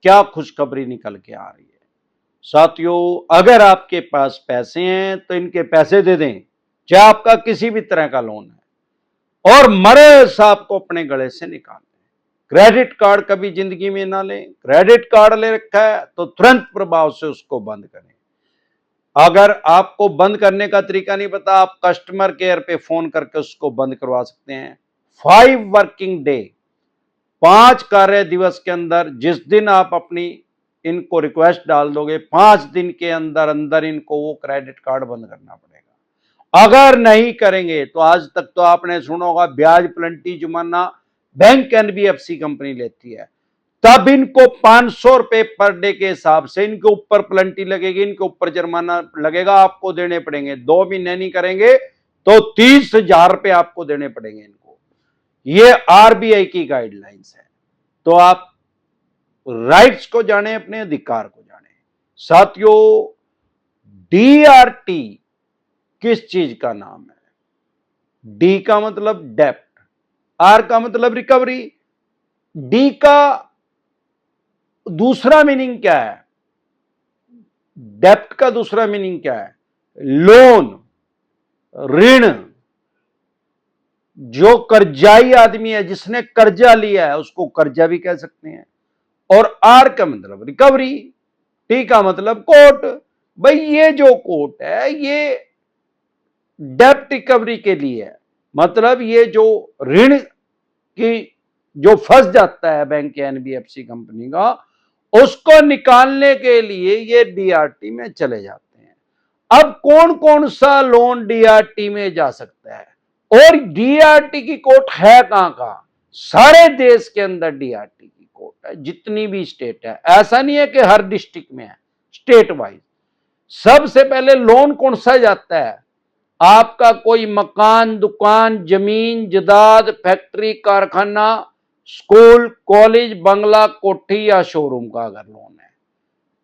क्या खुशखबरी निकल के आ रही है। साथियों, अगर आपके पास पैसे हैं तो इनके पैसे दे दें, चाहे आपका किसी भी तरह का लोन है, और मरे साहब को अपने गले से निकाल दें। क्रेडिट कार्ड कभी जिंदगी में ना लें। क्रेडिट कार्ड ले रखा है तो तुरंत प्रभाव से उसको बंद करें। अगर आपको बंद करने का तरीका नहीं पता, आप कस्टमर केयर पे फोन करके उसको बंद करवा सकते हैं। 5 वर्किंग डे, 5 कार्य दिवस के अंदर, जिस दिन आप अपनी इनको रिक्वेस्ट डाल दोगे, 5 दिन के अंदर अंदर इनको वो क्रेडिट कार्ड बंद करना पड़ेगा। अगर नहीं करेंगे तो आज तक तो आपने सुना होगा ब्याज प्लेंटी जुर्माना बैंक एनबीएफसी कंपनी लेती है, तब इनको 500 रुपए पर डे के हिसाब से इनके ऊपर प्लेंटी लगेगी, इनके ऊपर जुर्माना लगेगा, आपको देने पड़ेंगे। 2 महीने नहीं करेंगे तो 30,000 रुपए आपको देने पड़ेंगे इनको। ये आरबीआई की गाइडलाइंस है। तो आप राइट्स को जाने, अपने अधिकार को जाने। साथियों, डीआरटी किस चीज का नाम है? डी का मतलब डेप्ट, आर का मतलब रिकवरी, डी का दूसरा मीनिंग क्या है? डेप्ट का दूसरा मीनिंग क्या है? लोन, ऋण। जो कर्जाई आदमी है, जिसने कर्जा लिया है, उसको कर्जा भी कह सकते हैं। और आर का मतलब रिकवरी, टी का मतलब कोर्ट। भाई ये जो कोर्ट है ये डेप्ट रिकवरी के लिए है। मतलब ये जो ऋण की जो फंस जाता है बैंक या एनबीएफसी कंपनी का, उसको निकालने के लिए ये डीआरटी में चले जाते हैं। अब कौन कौन सा लोन डीआरटी में जा सकता है, और डीआरटी की कोर्ट है कहां का? सारे देश के अंदर डीआरटी की कोर्ट है, जितनी भी स्टेट है। ऐसा नहीं है कि हर डिस्ट्रिक्ट में है, स्टेट वाइज। सबसे पहले लोन कौन सा जाता है? आपका कोई मकान, दुकान, जमीन, जायदाद, फैक्ट्री, कारखाना, स्कूल, कॉलेज, बंगला, कोठी या शोरूम का अगर लोन है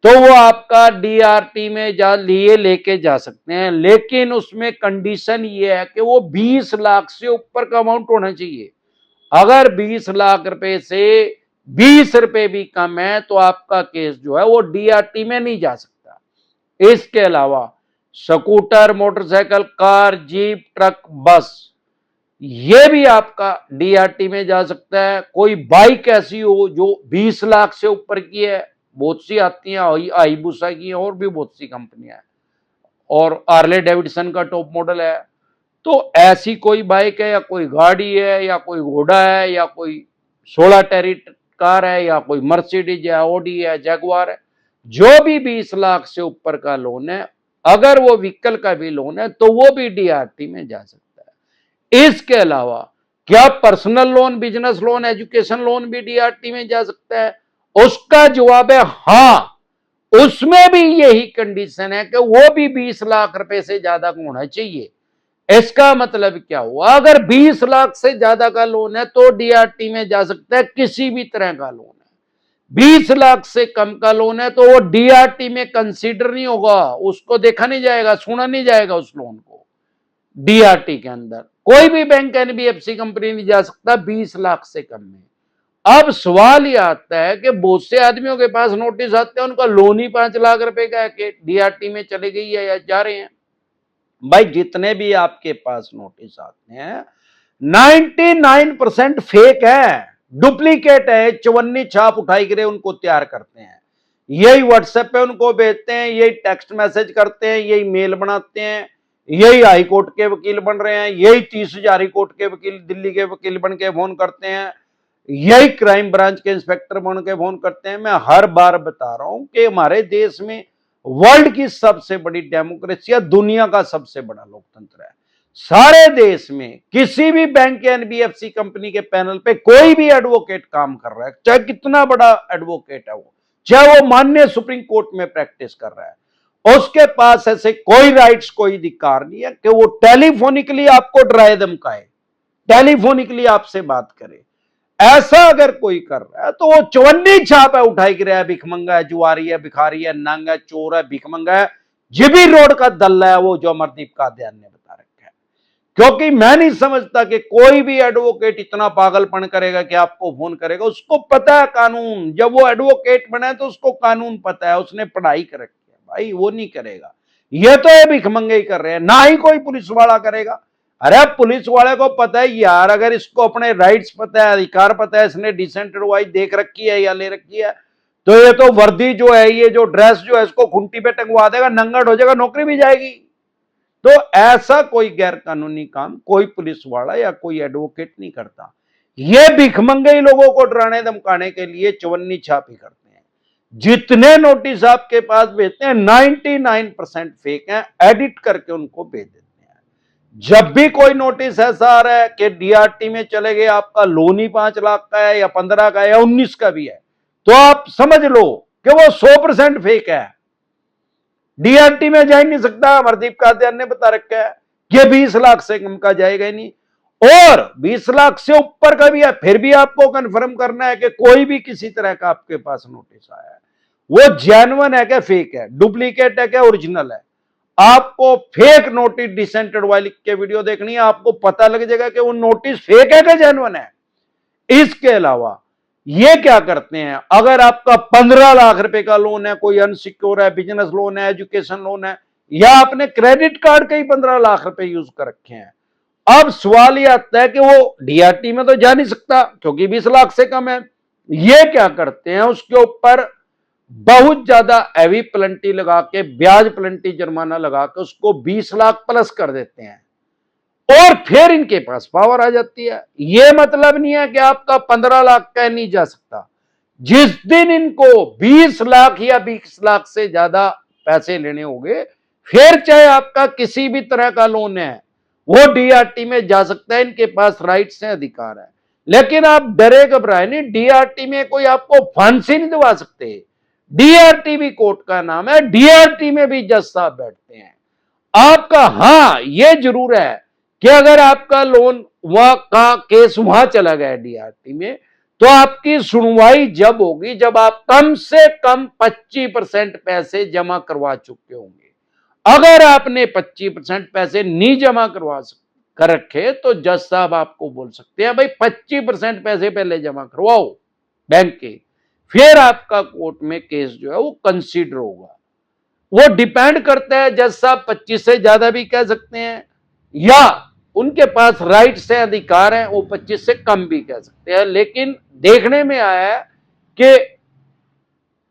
तो वो आपका डीआरटी में लेके जा सकते हैं। लेकिन उसमें कंडीशन ये है कि वो 20 लाख से ऊपर का अमाउंट होना चाहिए। अगर 20 लाख रुपए से 20 रुपए भी कम है तो आपका केस जो है वो डीआरटी में नहीं जा सकता। इसके अलावा scooter, motorcycle, car, jeep, truck, बस, ये भी आपका डीआरटी में जा सकता है। कोई बाइक ऐसी हो जो 20 लाख से ऊपर की है, बहुत सी आती हैं, हाईबुसा की, और भी बहुत सी कंपनियां हैं, और हार्ले डेविडसन का टॉप मॉडल है। तो ऐसी कोई बाइक है, या कोई गाड़ी है, या कोई घोड़ा है, या कोई 16 टेरी कार है, या कोई मर्सिडीज है, ऑडी है, जगुआर है, जो भी 20 लाख से ऊपर का लोन है, अगर वो व्हीकल का भी लोन है तो वो भी डीआरटी में जा सकता है। इसके अलावा क्या personal loan, business loan, education loan भी डीआरटी में जा सकता है? उसका जवाब है हां। उसमें भी यही कंडीशन है कि वो भी 20 लाख रुपए से ज्यादा का होना चाहिए। इसका मतलब क्या हुआ? अगर 20 लाख से ज्यादा का लोन है तो डीआरटी में जा सकता है, किसी भी तरह का लोन है। 20 लाख से कम का लोन है तो वो डीआरटी में कंसीडर नहीं होगा, उसको देखा नहीं जाएगा, सुना नहीं जाएगा उस लोन को। डीआरटी के अंदर कोई भी बैंक, एनबीएफसी कंपनी नहीं जा सकता 20 लाख से कम में। अब सवाल यह आता है कि बहुत से आदमियों के पास नोटिस आते हैं, उनका लोन ही 5 लाख रुपए का है कि डीआरटी में चले गई है या जा रहे हैं। भाई जितने भी आपके पास नोटिस आते हैं 99% फेक है, डुप्लीकेट है, चवन्नी छाप उठाई गिरे उनको तैयार करते हैं, यही व्हाट्सएप पे उनको भेजते हैं, यही टेक्स्ट मैसेज करते हैं, यही मेल बनाते हैं, यही हाई कोर्ट के वकील बन रहे हैं, यही 30,000 हाई कोर्ट के वकील, दिल्ली के वकील बन के फोन करते हैं, यही क्राइम ब्रांच के इंस्पेक्टर बन के फोन करते हैं। मैं हर बार बता रहा हूं कि हमारे देश में वर्ल्ड की सबसे बड़ी डेमोक्रेसी है, दुनिया का सबसे बड़ा लोकतंत्र है। सारे देश में किसी भी बैंक या एनबीएफसी कंपनी के पैनल पे कोई भी एडवोकेट काम कर रहा है, चाहे कितना बड़ा एडवोकेट है वो, चाहे वो माननीय सुप्रीम कोर्ट में प्रैक्टिस कर रहा है, उसके पास ऐसे कोई राइट्स, कोई अधिकार नहीं है कि वो टेलीफोनिकली आपको डराए धमकाए, टेलीफोनिकली आपसे बात करे। ऐसा अगर कोई कर रहा है तो वो चवन्नी छाप है उठाई गिरा है, भिखमंगा है, जुआरी है, भिखारी है, नंगा है, चोर है, भिखमंगा है, जिबी रोड का दल्ला है वो, जो अमरदीप कादियान ने बता रखा है। क्योंकि मैं नहीं समझता कि कोई भी एडवोकेट इतना पागलपन करेगा कि आपको फोन करेगा। उसको पता है कानून, जब वो एडवोकेट बना है तो उसको कानून पता है, उसने पढ़ाई कर रखी है भाई, वो नहीं करेगा। ये तो ये भिखमंगे ही कर रहे हैं, ना ही कोई पुलिस वाला करेगा। अरे पुलिस वाले को पता है यार, अगर इसको अपने राइट्स पता है, अधिकार पता है, इसने डिसेंट एडवाइस देख रखी है या ले रखी है, तो ये तो वर्दी जो है, ये जो ड्रेस जो है, इसको खूंटी पे टंगवा देगा, नंगट हो जाएगा, नौकरी भी जाएगी। तो ऐसा कोई गैर कानूनी काम कोई पुलिस वाला या कोई एडवोकेट नहीं करता। ये भिखमंगे लोगों को डराने धमकाने के लिए चवन्नी छापी करते हैं। जितने नोटिस आपके पास भेजते हैं 99% फेक हैं, एडिट करके उनको भेज देते हैं। जब भी कोई नोटिस ऐसा आ रहा है कि डीआरटी में चले गए, आपका लोन ही 5 लाख का है या 15 का है या 19 का भी है, तो आप समझ लो कि वो 100% फेक है। डीआरटी में जा ही नहीं सकता, अमरदीप कादियान ने बता रखा है कि 20 लाख से कम का जाएगा ही नहीं, और 20 लाख से ऊपर का भी है, फिर भी आपको कंफर्म करना है कि कोई भी किसी तरह का आपके पास नोटिस आया है, वो जेन्युइन है क्या फेक है, डुप्लीकेट है क्या ओरिजिनल है। आपको फेक नोटिस डिसेंटेड वाली लिख के वीडियो देखनी है, आपको पता लग जाएगा कि वो नोटिस फेक है क्या जेन्युइन है। इसके अलावा ये क्या करते हैं, अगर आपका 15 लाख रुपए का लोन है, कोई अनसिक्योर है, बिजनेस लोन है, एजुकेशन लोन है, या आपने क्रेडिट कार्ड के ही 15 लाख रुपए यूज कर रखे हैं, अब सवाल ये आता है कि वो डीआरटी में तो जा नहीं सकता क्योंकि 20 लाख से कम है। ये क्या करते हैं, उसके ऊपर बहुत ज्यादा हैवी पेनल्टी लगा के, ब्याज पेनल्टी जुर्माना लगा के उसको 20 लाख प्लस कर देते हैं, और फिर इनके पास पावर आ जाती है। ये मतलब नहीं है कि आपका 15 लाख का नहीं जा सकता, जिस दिन इनको 20 लाख या 20 लाख से ज्यादा पैसे लेने होंगे, फिर चाहे आपका किसी भी तरह का लोन है, वो डीआरटी में जा सकता है, इनके पास राइट्स हैं, अधिकार है। लेकिन आप डरे घबराए नहीं, डीआरटी में कोई आपको फांसी नहीं दिवा सकते। डीआरटी भी कोर्ट का नाम है, डीआरटी में भी जज साहब बैठते हैं। आपका हाँ ये जरूर है कि अगर आपका लोन वहां का केस वहां चला गया डीआरटी में, तो आपकी सुनवाई जब होगी जब आप कम से कम 25% पैसे जमा करवा चुके होंगे। अगर आपने 25% पैसे नहीं जमा कर रखे, तो जज साहब आपको बोल सकते हैं भाई 25% पैसे पहले जमा करवाओ बैंक के, फिर आपका कोर्ट में केस जो है वो कंसीडर होगा। वो डिपेंड करता है, जज साहब 25 से ज्यादा भी कह सकते हैं, या उनके पास राइट से अधिकार है, वो 25 से कम भी कह सकते हैं। लेकिन देखने में आया है कि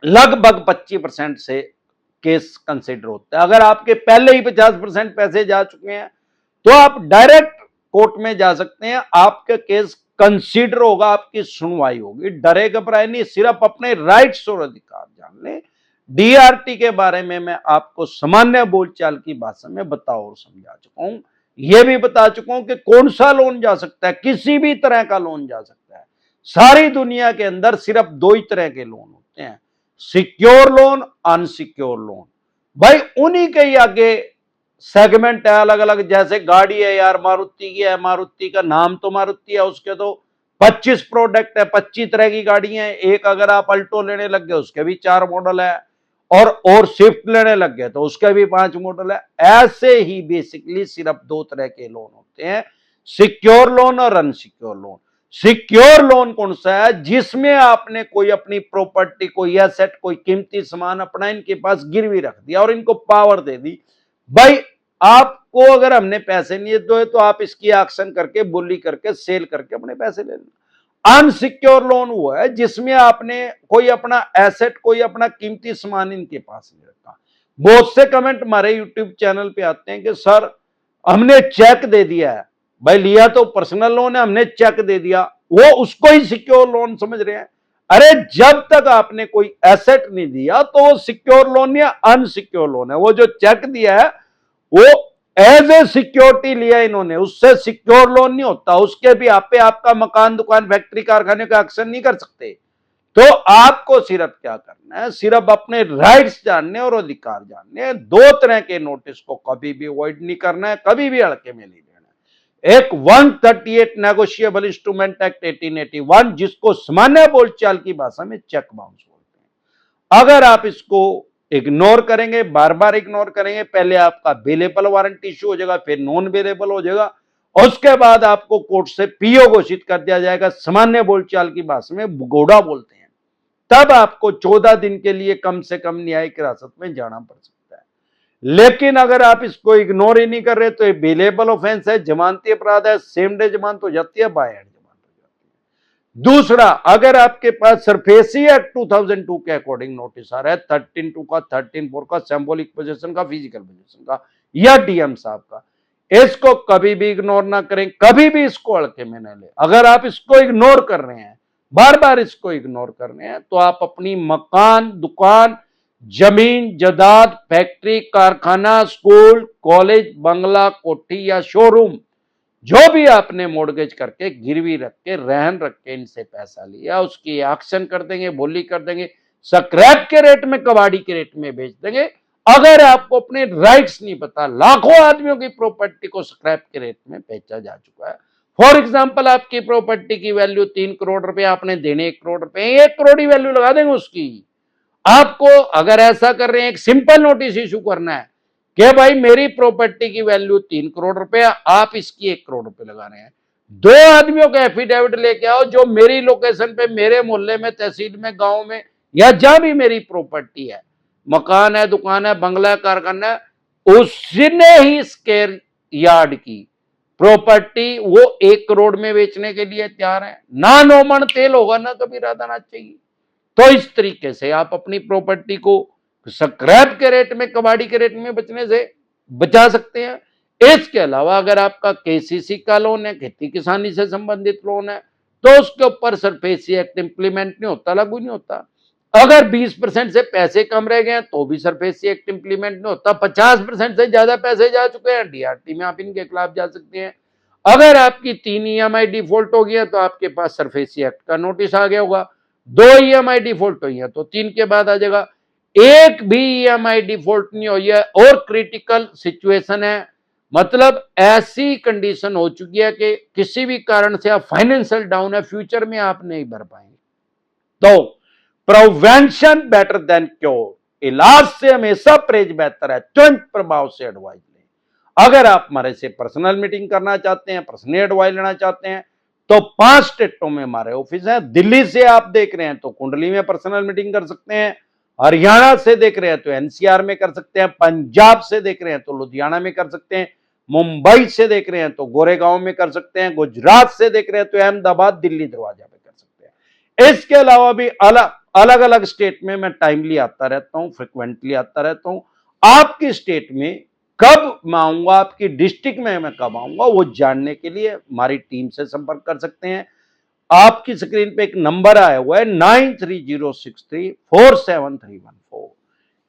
लगभग 25% से केस कंसिडर होता है। अगर आपके पहले ही 50% पैसे जा चुके हैं, तो आप डायरेक्ट कोर्ट में जा सकते हैं, आपका केस कंसिडर होगा, आपकी सुनवाई होगी। डरे घबराए नहीं, सिर्फ अपने राइट्स और अधिकार जान लें। डीआरटी के बारे में मैं आपको सामान्य बोलचाल की भाषा में बता और समझा चुका हूं। यह भी बता चुका हूं कि कौन सा लोन जा सकता है, किसी भी तरह का लोन जा सकता है। सारी दुनिया के अंदर सिर्फ 2 ही तरह के लोन होते हैं, सिक्योर लोन, अनसिक्योर लोन। भाई उन्हीं के ही आगे सेगमेंट है अलग अलग। जैसे गाड़ी है यार, मारुति की है, मारुति का नाम तो मारुति है, उसके तो 25 प्रोडक्ट है, 25 तरह की गाड़ियां हैं। एक अगर आप अल्टो लेने लग गए, उसके भी 4 मॉडल है, और स्विफ्ट लेने लग गए तो उसके भी 5 मॉडल है। ऐसे ही बेसिकली सिर्फ 2 तरह के लोन होते हैं, सिक्योर लोन और अनसिक्योर लोन। सिक्योर लोन कौन सा है, जिसमें आपने कोई अपनी प्रॉपर्टी, कोई एसेट, कोई कीमती सामान अपना इनके पास गिरवी रख दिया और इनको पावर दे दी, भाई आपको अगर हमने पैसे नहीं दिए तो आप इसकी एक्शन करके, बोली करके, सेल करके अपने पैसे ले लेना। अनसिक्योर लोन हुआ है जिसमें आपने कोई अपना एसेट, कोई अपना कीमती सामान इनके पास नहीं रखा। बहुत से कमेंट हमारे यूट्यूब चैनल पे आते हैं कि सर हमने चेक दे दिया है। भाई लिया तो पर्सनल लोन है, हमने चेक दे दिया, वो उसको ही सिक्योर लोन समझ रहे हैं। अरे जब तक आपने कोई एसेट नहीं दिया तो वो सिक्योर लोन या अनसिक्योर लोन है। वो जो चेक दिया है वो एज ए सिक्योरिटी लिया इन्होंने, उससे सिक्योर लोन नहीं होता। उसके भी आप पे आपका मकान, दुकान, फैक्ट्री, कारखाने का एक्शन नहीं कर सकते। तो आपको सिर्फ क्या करना है, सिर्फ अपने राइट्स जानने और अधिकार जानने। 2 तरह के नोटिस को कभी भी अवॉइड नहीं करना है, कभी भी हल्के में नहीं लेना है। एक 138 नेगोशिएबल इंस्ट्रूमेंट एक्ट 1881, जिसको सामान्य बोलचाल की भाषा में चेक बाउंस बोलते हैं। अगर आप इसको इग्नोर करेंगे, बार बार इग्नोर करेंगे, पहले आपका अवेलेबल वारंट इश्यू हो जाएगा, फिर नॉन अवेलेबल हो जाएगा, उसके बाद आपको कोर्ट से पीओ घोषित कर दिया जाएगा, सामान्य बोलचाल की भाषा में गोड़ा बोलते हैं। तब आपको 14 दिन के लिए कम से कम न्यायिक हिरासत में जाना पड़ सकता है। लेकिन अगर आप इसको इग्नोर ही नहीं कर रहे तो ये बेलेबल ऑफेंस है, जमानती अपराध है, सेम डे जमानत हो जाती है, बाय एंड जमानत हो जाती है। दूसरा, अगर आपके पास सरफेसी एक्ट 2002 के अकॉर्डिंग नोटिस आ रहा है 13(2) का, 13(4) का, सिंबॉलिक पोजीशन का, फिजिकल पोजीशन का या डीएम साहब का, इसको कभी भी इग्नोर ना करें, कभी भी इसको हल्के में न ले। अगर आप इसको इग्नोर कर रहे हैं, बार बार इसको इग्नोर कर रहे हैं, तो आप अपनी मकान, दुकान, जमीन, जायदाद, फैक्ट्री, कारखाना, स्कूल, कॉलेज, बंगला, कोठी या शोरूम, जो भी आपने मोर्गेज करके, गिरवी रख के, रहन रख के इनसे पैसा लिया, उसकी एक्शन कर देंगे, बोली कर देंगे, स्क्रैप के रेट में, कबाड़ी के रेट में बेच देंगे। अगर आपको अपने राइट्स नहीं पता, लाखों आदमियों की प्रॉपर्टी को स्क्रैप के रेट में बेचा जा चुका है। फॉर एग्जाम्पल, आपकी प्रॉपर्टी की वैल्यू 3 करोड़ रुपए, आपने देने 1 करोड़ रुपए, 1 करोड़ ही वैल्यू लगा देंगे उसकी। आपको अगर ऐसा कर रहे हैं, एक सिंपल नोटिस इशू करना है कि भाई मेरी प्रॉपर्टी की वैल्यू 3 करोड़ रुपए, आप इसकी 1 करोड़ रुपए लगा रहे हैं, 2 आदमियों का एफिडेविट लेके आओ जो मेरी लोकेशन पे, मेरे मोहल्ले में, तहसील में, गांव में या जहां भी मेरी प्रॉपर्टी है, मकान है, दुकान है, बंगला है, कारखाना है, उसने ही स्क्वायर यार्ड की प्रॉपर्टी वो 1 करोड़ में बेचने के लिए तैयार है। ना नौमन तेल होगा, ना कभी राधा चाहिए। तो इस तरीके से आप अपनी प्रॉपर्टी को स्क्रैप के रेट में, कबाड़ी के रेट में बचने से बचा सकते हैं। इसके अलावा अगर आपका केसीसी का लोन है, खेती किसानी से संबंधित लोन है, तो उसके ऊपर सरफेसी एक्ट इंप्लीमेंट नहीं होता, लागू नहीं होता। अगर 20% से पैसे कम रह गए तो भी सरफेसी एक्ट इंप्लीमेंट नहीं होता। 50% से ज्यादा पैसे जा चुके हैं, डीआरटी में आप इनके खिलाफ जा सकते हैं। अगर आपकी 3 ईएमआई डिफॉल्ट हो गया तो आपके पास सरफेसी एक्ट का नोटिस आ गया होगा। 2 ईएमआई डिफॉल्ट हुई है तो 3 के बाद आ जाएगा। एक भी ईएमआई डिफॉल्ट नहीं हुई है और क्रिटिकल सिचुएशन है, मतलब ऐसी कंडीशन हो चुकी है कि किसी भी कारण से आप फाइनेंशियल डाउन है, फ्यूचर में आप नहीं भर पाएंगे, तो प्रिवेंशन बेटर देन क्योर, इलाज से हमेशा परहेज बेहतर है। तुरंत प्रभाव से एडवाइस लें। अगर आप हमारे से पर्सनल मीटिंग करना चाहते हैं, पर्सनल एडवाइस लेना चाहते हैं, तो 5 स्टेटों में हमारे ऑफिस है। दिल्ली से आप देख रहे हैं तो कुंडली में पर्सनल मीटिंग कर सकते हैं, हरियाणा से देख रहे हैं तो एनसीआर में कर सकते हैं, पंजाब से देख रहे हैं तो लुधियाना में कर सकते हैं, मुंबई से देख रहे हैं तो गोरेगांव में कर सकते हैं, गुजरात से देख रहे हैं तो अहमदाबाद, दिल्ली दरवाजा पे कर सकते हैं। इसके अलावा भी अलग अलग स्टेट में मैं टाइमली आता रहता हूं, फ्रिक्वेंटली आता रहता हूं। आपकी स्टेट में कब मैं आऊंगा, आपकी डिस्ट्रिक्ट में मैं कब आऊंगा, वो जानने के लिए हमारी टीम से संपर्क कर सकते हैं। आपकी स्क्रीन पे एक नंबर आया हुआ है 9306347314।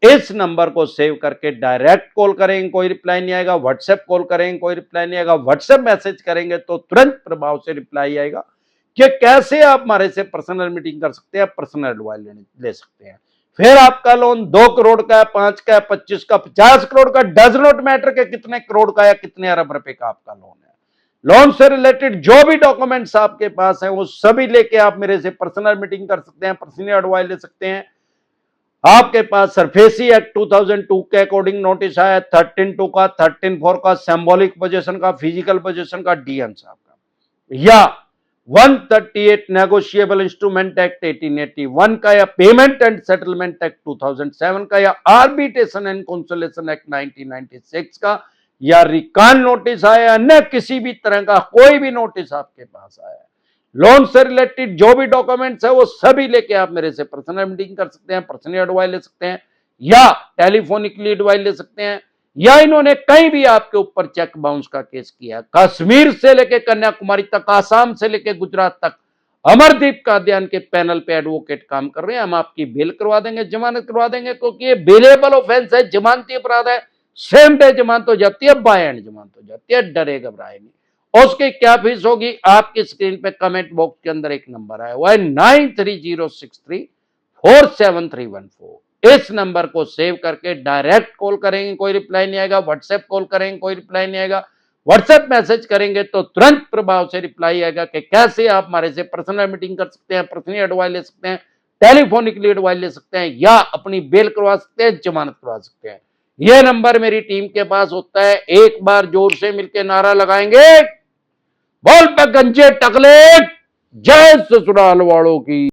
इस नंबर को सेव करके डायरेक्ट कॉल करेंगे, कोई रिप्लाई नहीं आएगा। व्हाट्सएप कॉल करेंगे, कोई रिप्लाई नहीं आएगा। व्हाट्सएप मैसेज करेंगे तो तुरंत प्रभाव से रिप्लाई आएगा कि कैसे आप हमारे से पर्सनल मीटिंग कर सकते हैं, पर्सनल एडवाइस ले सकते हैं। फिर आपका लोन 2 करोड़ का है, 5 का है, 25 का, 50 करोड़ का, डज नॉट मैटर के कितने करोड़ का या कितने अरब रुपए का आपका लोन है। लोन से रिलेटेड जो भी डॉक्यूमेंट्स आपके पास हैं वो सभी लेके आप मेरे से पर्सनल मीटिंग कर सकते हैं, पर्सनल एडवाइस ले सकते हैं। आपके पास सरफेसी एक्ट 2002 के अकॉर्डिंग नोटिस आया 13(2) का, 13(4) का, सिंबॉलिक पोजीशन का, फिजिकल पोजीशन का, डीएम साहब का, या 138 नेगोशिएबल इंस्ट्रूमेंट एक्ट 1881 का, या पेमेंट एंड सेटलमेंट एक्ट 2007 का, या आर्बिट्रेशन एंड कंसोलिडेशन एक्ट 1996 का, या रिकान नोटिस आया, अन्य किसी भी तरह का कोई भी नोटिस आपके पास आया, लोन से रिलेटेड जो भी डॉक्यूमेंट्स है वो सभी लेके आप मेरे से पर्सनल मीटिंग कर सकते हैं, पर्सनल एडवाइस ले सकते हैं, या टेलीफोनिकली एडवाइस ले सकते हैं। या इन्होंने कहीं भी आपके ऊपर चेक बाउंस का केस किया, कश्मीर से लेके कन्याकुमारी तक, आसाम से लेके गुजरात तक, अमरदीप कादियान के पैनल पे एडवोकेट काम कर रहे हैं। हम आपकी बेल करवा देंगे, जमानत करवा देंगे, क्योंकि ये बेलेबल ऑफेंस है, जमानती अपराध है। सेम डे जमानत हो जाती है, बाय एंड जमानत हो जाती है, डरे घबराए नहीं। उसकी क्या फीस होगी, आपकी स्क्रीन पे कमेंट बॉक्स के अंदर एक नंबर आया हुआ है 9306347314। इस नंबर को सेव करके डायरेक्ट कॉल करेंगे, कोई रिप्लाई नहीं आएगा। व्हाट्सएप कॉल करेंगे, कोई रिप्लाई नहीं आएगा। व्हाट्सएप मैसेज करेंगे तो तुरंत प्रभाव से रिप्लाई आएगा कि कैसे आप हमारे से पर्सनल मीटिंग कर सकते हैं, पर्सनल एडवाइस ले सकते हैं, टेलीफोनिकली एडवाइस ले सकते हैं, या अपनी बेल करवा सकते हैं, जमानत करवा सकते हैं। यह नंबर मेरी टीम के पास होता है। एक बार जोर से मिलकर नारा लगाएंगे, बोल पे गंजे टकले, जय ससुराल वालों की।